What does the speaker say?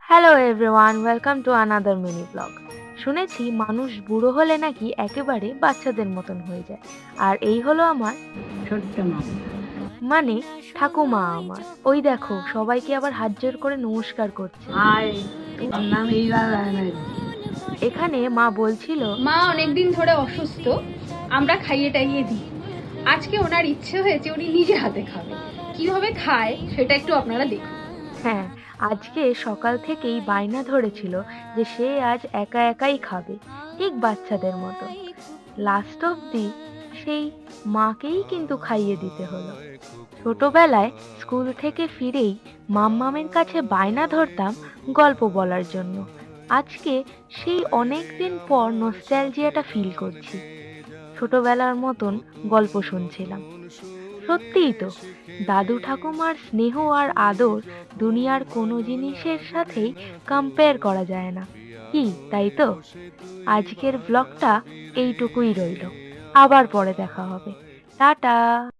Hello everyone, welcome to another mini blog. শুনেছি মানুষ বুড়ো হলে নাকি একেবারে বাচ্চাদের মতন হয়ে যায়। আর এই হলো আমার ছোট্ট মামা। মানে ঠাকুমা আমার। ওই দেখো সবাইকে আবার হাত জোর করে নমস্কার করছে। হাই, তোমার নাম ইরা ব্যানার্জি। এখানে মা বলছিল মা অনেকদিন ধরে অসুস্থ, আমরা খাইয়ে টাইয়ে দিই। আজকে ওনার ইচ্ছে হয়েছে উনি নিজে হাতে খাবে। কিভাবে খায় সেটা একটু আপনারা দেখুন। হ্যাঁ, আজকে সকাল থেকেই বায়না ধরেছিল যে সে আজ একা একাই খাবে, ঠিক বাচ্চাদের মতো। লাস্ট অবধি সেই মাকেই কিন্তু খাইয়ে দিতে হলো। ছোটবেলায় স্কুল থেকে ফিরেই মাম্মামের কাছে বায়না ধরতাম গল্প বলার জন্য। আজকে সেই অনেক দিন পর নস্টালজিয়াটা ফিল করছি। ছোটবেলার মতন গল্প শুনছিলাম। সত্যিই তো, দাদু ঠাকুমার স্নেহ আর আদর দুনিয়ার কোনো জিনিসের সাথেই কম্পেয়ার করা যায় না। কি তাই তো? আজকের ব্লগটা এইটুকুই রইল। আবার পরে দেখা হবে। টাটা।